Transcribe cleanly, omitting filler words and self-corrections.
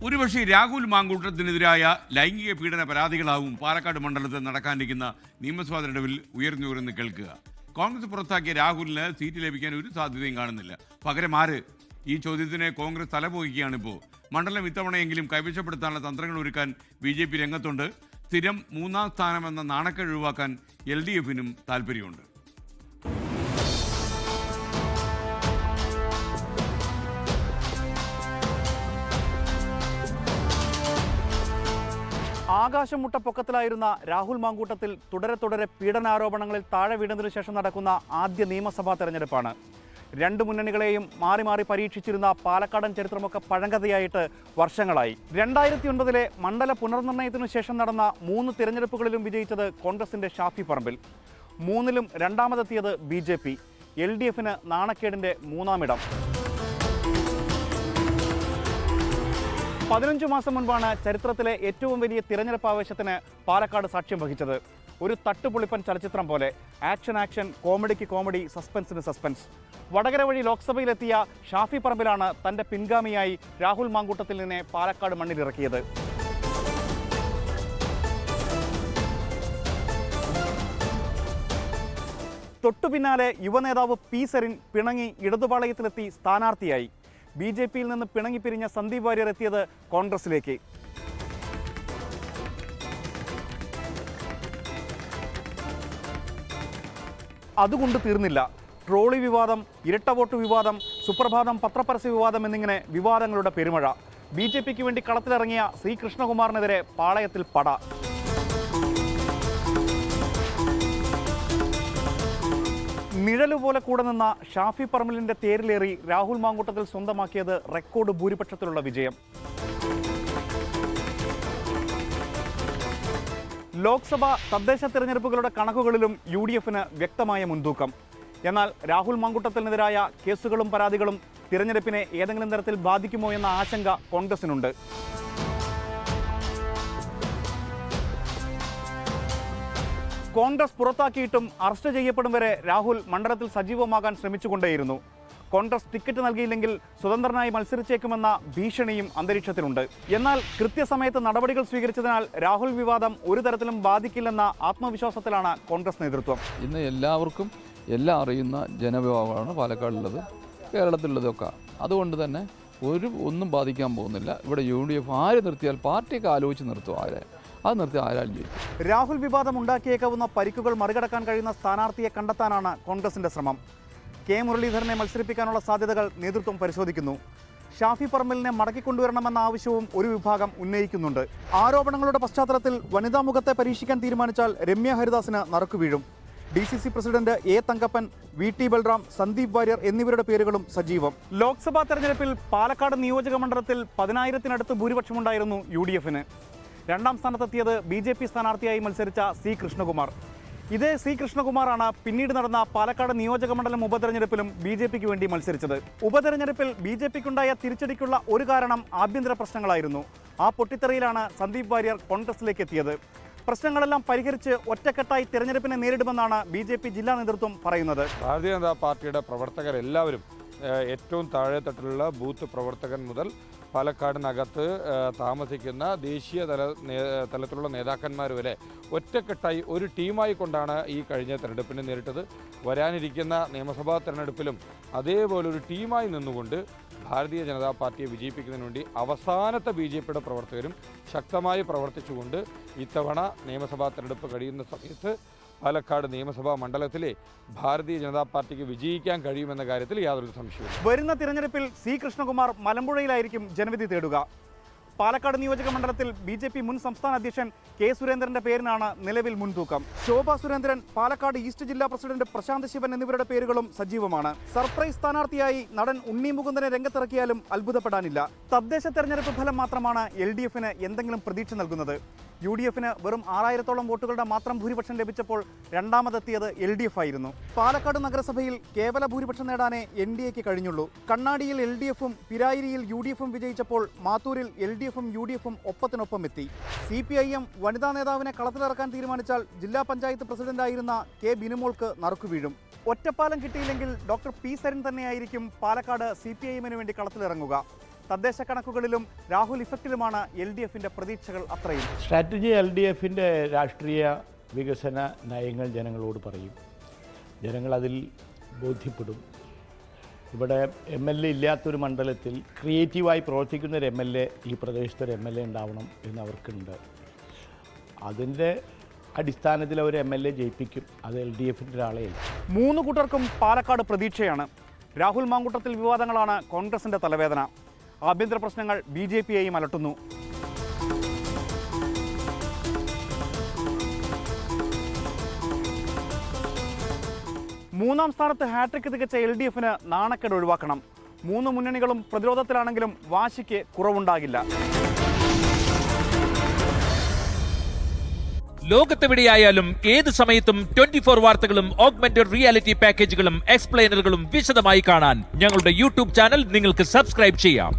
ഒരുപക്ഷെ രാഹുൽ മാങ്കൂട്ടത്തിനെതിരായ ലൈംഗിക പീഡന പരാതികളാവും പാലക്കാട് മണ്ഡലത്തിൽ നടക്കാനിരിക്കുന്ന നിയമസഭാ തെരഞ്ഞെടുപ്പിൽ ഉയർന്നു കേൾക്കുക. കോൺഗ്രസ് പുറത്താക്കിയ രാഹുലിന് സീറ്റ് ലഭിക്കാൻ ഒരു സാധ്യതയും കാണുന്നില്ല. പകരം ആര്? ഈ ചോദ്യത്തിന് കോൺഗ്രസ് തലപോയിക്കുകയാണിപ്പോൾ. മണ്ഡലം ഇത്തവണയെങ്കിലും കൈവശപ്പെടുത്താനുള്ള തന്ത്രങ്ങൾ ഒരുക്കാൻ BJP രംഗത്തുണ്ട്. സ്ഥിരം 3ാം സ്ഥാനമെന്ന നാണക്കേട് ഒഴിവാക്കാൻ LDFനും താല്പര്യമുണ്ട്. ആകാശം മുട്ട പൊക്കത്തിലായിരുന്ന രാഹുൽ മാങ്കൂട്ടത്തിൽ തുടരെ പീഡനാരോപണങ്ങളിൽ താഴെ വീണതിനു ശേഷം നടക്കുന്ന ആദ്യ നിയമസഭാ തെരഞ്ഞെടുപ്പാണ്. രണ്ട് മുന്നണികളെയും മാറി മാറി പരീക്ഷിച്ചിരുന്ന പാലക്കാടൻ ചരിത്രമൊക്കെ പഴങ്കഥയായിട്ട് വർഷങ്ങളായി. 2009 മണ്ഡല പുനർനിർണയത്തിനു ശേഷം നടന്ന 3 തിരഞ്ഞെടുപ്പുകളിലും വിജയിച്ചത് കോൺഗ്രസിന്റെ ഷാഫി പറമ്പിൽ. 3ലും രണ്ടാമതെത്തിയത് BJP. LDFന് നാണക്കേടിന്റെ 3ാം ഇടം. 15 മാസം മുൻപാണ് ചരിത്രത്തിലെ ഏറ്റവും വലിയ തിരഞ്ഞെടുപ്പ് ആവേശത്തിന് പാലക്കാട് സാക്ഷ്യം വഹിച്ചത്. ഒരു തട്ടുപൊളിപ്പൻ ചലച്ചിത്രം പോലെ ആക്ഷൻ, കോമഡിക്ക് കോമഡി, സസ്പെൻസിന് സസ്പെൻസ്. വടകര വഴി ലോക്സഭയിലെത്തിയ ഷാഫി പറമ്പിലാണ് തൻ്റെ പിൻഗാമിയായി രാഹുൽ മാങ്കൂട്ടത്തിൽ നിന്നെ പാലക്കാട് മണ്ണിലിറക്കിയത്. തൊട്ടുപിന്നാലെ യുവനേതാവ് P സരിൻ പിണങ്ങി ഇടതുപാളയത്തിലെത്തി സ്ഥാനാർത്ഥിയായി. BJPയിൽ നിന്ന് പിണങ്ങിപ്പിരിഞ്ഞ സന്ദീപ് വാര്യർ എത്തിയത് കോൺഗ്രസിലേക്ക്. അതുകൊണ്ട് തീർന്നില്ല. ട്രോളി വിവാദം, ഇരട്ട വോട്ട് വിവാദം, സുപ്രഭാതം പത്രപരസ്യ വിവാദം എന്നിങ്ങനെ വിവാദങ്ങളുടെ പെരുമഴ. BJPക്ക് വേണ്ടി കളത്തിലിറങ്ങിയ C കൃഷ്ണകുമാറിനെതിരെ പാളയത്തിൽ പട. നിഴലുപോലെ കൂടെ നിന്ന ഷാഫി പറമ്പിലിന്റെ തേരിലേറി രാഹുൽ മാങ്കൂട്ടത്തിൽ സ്വന്തമാക്കിയത് റെക്കോർഡ് ഭൂരിപക്ഷത്തിലുള്ള വിജയം. ലോക്സഭ തദ്ദേശ തെരഞ്ഞെടുപ്പുകളുടെ കണക്കുകളിലും UDFന് വ്യക്തമായ മുൻതൂക്കം. എന്നാൽ രാഹുൽ മാങ്കൂട്ടത്തിനെതിരായ കേസുകളും പരാതികളും തിരഞ്ഞെടുപ്പിനെ ഏതെങ്കിലും തരത്തിൽ ബാധിക്കുമോ എന്ന ആശങ്ക കോൺഗ്രസിനുണ്ട്. കോൺഗ്രസ് പുറത്താക്കിയിട്ടും അറസ്റ്റ് ചെയ്യപ്പെടും വരെ രാഹുൽ മണ്ഡലത്തിൽ സജീവമാകാൻ ശ്രമിച്ചുകൊണ്ടേയിരുന്നു. കോൺഗ്രസ് ടിക്കറ്റ് നൽകിയില്ലെങ്കിൽ സ്വതന്ത്രനായി മത്സരിച്ചേക്കുമെന്ന ഭീഷണിയും അന്തരീക്ഷത്തിലുണ്ട്. എന്നാൽ കൃത്യസമയത്ത് നടപടികൾ സ്വീകരിച്ചതിനാൽ രാഹുൽ വിവാദം ഒരു തരത്തിലും ബാധിക്കില്ലെന്ന ആത്മവിശ്വാസത്തിലാണ് കോൺഗ്രസ് നേതൃത്വം. ഇന്ന് എല്ലാവർക്കും എല്ലാം അറിയുന്ന ജനവിഭാഗമാണ് പാലക്കാടുള്ളത്, കേരളത്തിലുള്ളതൊക്കെ. അതുകൊണ്ട് തന്നെ ഒന്നും ബാധിക്കാൻ പോകുന്നില്ല. ഇവിടെ UDF ആര് നിർത്തിയാൽ പാർട്ടിയൊക്കെ ആലോചിച്ച് നിർത്തും. അത് നിർത്തി ആരാലും ചെയ്യും. രാഹുൽ വിവാദം ഉണ്ടാക്കിയേക്കാവുന്ന പരിക്കുകൾ മറികടക്കാൻ കഴിയുന്ന സ്ഥാനാർത്ഥിയെ കണ്ടെത്താനാണ് കോൺഗ്രസിന്റെ ശ്രമം. K മുരളീധരനെ മത്സരിപ്പിക്കാനുള്ള സാധ്യതകൾ നേതൃത്വം പരിശോധിക്കുന്നു. ഷാഫി പറമ്പിലിനെ മടക്കിക്കൊണ്ടുവരണമെന്ന ആവശ്യവും ഒരു വിഭാഗം ഉന്നയിക്കുന്നുണ്ട്. ആരോപണങ്ങളുടെ പശ്ചാത്തലത്തിൽ വനിതാ മുഖത്തെ പരീക്ഷിക്കാൻ തീരുമാനിച്ചാൽ രമ്യ ഹരിദാസിന് നറുക്കു വീഴും. DCC president A Thankappan, VT Balram, Sandeep Warrier എന്നിവരുടെ പേരുകളും സജീവം. ലോക്സഭാ തെരഞ്ഞെടുപ്പിൽ പാലക്കാട് നിയോജക മണ്ഡലത്തിൽ 10,000-നടുത്ത് ഭൂരിപക്ഷമുണ്ടായിരുന്നു UDFന്. രണ്ടാം സ്ഥാനത്തെത്തിയത് BJP സ്ഥാനാർത്ഥിയായി മത്സരിച്ച C കൃഷ്ണകുമാർ. ഇതേ C കൃഷ്ണകുമാറാണ് പിന്നീട് നടന്ന പാലക്കാട് നിയോജക മണ്ഡലം ഉപതെരഞ്ഞെടുപ്പിലും BJPക്ക് വേണ്ടി മത്സരിച്ചത്. ഉപതെരഞ്ഞെടുപ്പിൽ BJPക്കുണ്ടായ തിരിച്ചടിക്കുള്ള ഒരു കാരണം ആഭ്യന്തര പ്രശ്നങ്ങളായിരുന്നു. ആ പൊട്ടിത്തെറിയിലാണ് സന്ദീപ് വാര്യർ കോൺഗ്രസിലേക്ക് എത്തിയത്. പ്രശ്നങ്ങളെല്ലാം പരിഹരിച്ച് ഒറ്റക്കെട്ടായി തിരഞ്ഞെടുപ്പിനെ നേരിടുമെന്നാണ് BJP ജില്ലാ നേതൃത്വം പറയുന്നത്. ഭാരതീയ ജനതാ പാർട്ടിയുടെ പ്രവർത്തകരെല്ലാവരും ഏറ്റവും താഴെത്തട്ടിലുള്ള ബൂത്ത് പ്രവർത്തകൻ മുതൽ പാലക്കാടിനകത്ത് താമസിക്കുന്ന ദേശീയ തലത്തിലുള്ള നേതാക്കന്മാർ വരെ ഒറ്റക്കെട്ടായി ഒരു ടീമായി കൊണ്ടാണ് ഈ കഴിഞ്ഞ തെരഞ്ഞെടുപ്പിനെ നേരിട്ടത്. വരാനിരിക്കുന്ന നിയമസഭാ തെരഞ്ഞെടുപ്പിലും അതേപോലെ ഒരു ടീമായി നിന്നുകൊണ്ട് ഭാരതീയ ജനതാ പാർട്ടിയെ വിജയിപ്പിക്കുന്നതിന് വേണ്ടി അവസാനത്തെ BJPയുടെ പ്രവർത്തകരും ശക്തമായി പ്രവർത്തിച്ചുകൊണ്ട് ഇത്തവണ നിയമസഭാ തെരഞ്ഞെടുപ്പ് കഴിയുന്ന സമയത്ത് പാലക്കാട് നിയമസഭാ മണ്ഡലത്തിലെ ഭാരതീയ ജനതാ പാർട്ടിക്ക് വിജയിക്കാൻ കഴിയുമെന്ന കാര്യത്തിൽ യാതൊരു സംശയവും. വരുന്ന തിരഞ്ഞെടുപ്പിൽ C കൃഷ്ണകുമാർ മലമ്പുഴയിലായിരിക്കും ജനവിധി തേടുക. പാലക്കാട് നിയോജക മണ്ഡലത്തിൽ BJP മുൻ സംസ്ഥാന അധ്യക്ഷൻ K സുരേന്ദ്രന്റെ പേരിനാണ് നിലവിൽ മുൻതൂക്കം. ശോഭാ സുരേന്ദ്രൻ, പാലക്കാട് ഈസ്റ്റ് ജില്ലാ പ്രസിഡന്റ് പ്രശാന്ത് ശിവൻ എന്നിവരുടെ പേരുകളും സജീവമാണ്. സർപ്രൈസ് സ്ഥാനാർത്ഥിയായി നടൻ ഉണ്ണി മുകുന്ദനെ രംഗത്തിറക്കിയാലും അത്ഭുതപ്പെടാനില്ല. തദ്ദേശ തെരഞ്ഞെടുപ്പ് ഫലം മാത്രമാണ് LDFന് എന്തെങ്കിലും പ്രതീക്ഷ നൽകുന്നത്. UDFന് വെറും 6000-ഓളം വോട്ടുകളുടെ മാത്രം ഭൂരിപക്ഷം ലഭിച്ചപ്പോൾ രണ്ടാമതെത്തിയത് LDF ആയിരുന്നു. പാലക്കാട് നഗരസഭയിൽ കേവല ഭൂരിപക്ഷം നേടാനേ NDAക്ക് കഴിഞ്ഞുള്ളൂ. കണ്ണാടിയിൽ LDFും പിരായിരിയിൽ UDFും വിജയിച്ചപ്പോൾ മാത്തൂരിൽ LDFും UDFും ഒപ്പത്തിനൊപ്പം എത്തി. CPIM വനിതാ നേതാവിനെ കളത്തിലിറക്കാൻ തീരുമാനിച്ചാൽ ജില്ലാ പഞ്ചായത്ത് പ്രസിഡന്റായിരുന്ന K ബിനുമോൾക്ക് നറുക്കു വീഴും. ഒറ്റപ്പാലം കിട്ടിയില്ലെങ്കിൽ ഡോക്ടർ P സരിൻ തന്നെയായിരിക്കും പാലക്കാട് CPIMന് വേണ്ടി കളത്തിലിറങ്ങുക. തദ്ദേശ കണക്കുകളിലും രാഹുൽ ഇഫക്റ്റിലുമാണ് LDFന്റെ പ്രതീക്ഷകൾ അത്രയും. സ്ട്രാറ്റജി LDFന്റെ രാഷ്ട്രീയ വികസന നയങ്ങൾ ജനങ്ങളോട് പറയും. ജനങ്ങൾ അതിൽ ബോധ്യപ്പെടും. ഇവിടെ MLA ഇല്ലാത്തൊരു മണ്ഡലത്തിൽ ക്രിയേറ്റീവായി പ്രവർത്തിക്കുന്ന ഒരു MLA ഈ പ്രദേശത്തൊരു MLA ഉണ്ടാവണം എന്ന് അവർക്കുണ്ട്. അതിൻ്റെ അടിസ്ഥാനത്തിൽ അവർ MLA ജയിപ്പിക്കും. അത് LDFന്റെ ഒരാളെയല്ല. 3 കൂട്ടർക്കും പാലക്കാട് പ്രതീക്ഷയാണ്. രാഹുൽ മാങ്കൂട്ടത്തിൽ വിവാദങ്ങളാണ് കോൺഗ്രസിന്റെ തലവേദന. ആഭ്യന്തര പ്രശ്നങ്ങൾ BJPയെയും അലട്ടുന്നു. മൂന്നാം സ്ഥാനത്ത് ഹാട്രിക് തികച്ച LDFന് നാണക്കേട് ഒഴിവാക്കണം. 3 മുന്നണികളും പ്രതിരോധത്തിലാണെങ്കിലും വാശിക്ക് കുറവുണ്ടാകില്ല. ലോകത്തെവിടെയായാലും ഏത് സമയത്തും 24 വാർത്തകളും ഓഗ്മെന്റഡ് റിയാലിറ്റി പാക്കേജുകളും എക്സ്പ്ലെയിനറുകളും വിശദമായി കാണാൻ ഞങ്ങളുടെ YouTube ചാനൽ നിങ്ങൾക്ക് സബ്സ്ക്രൈബ് ചെയ്യാം.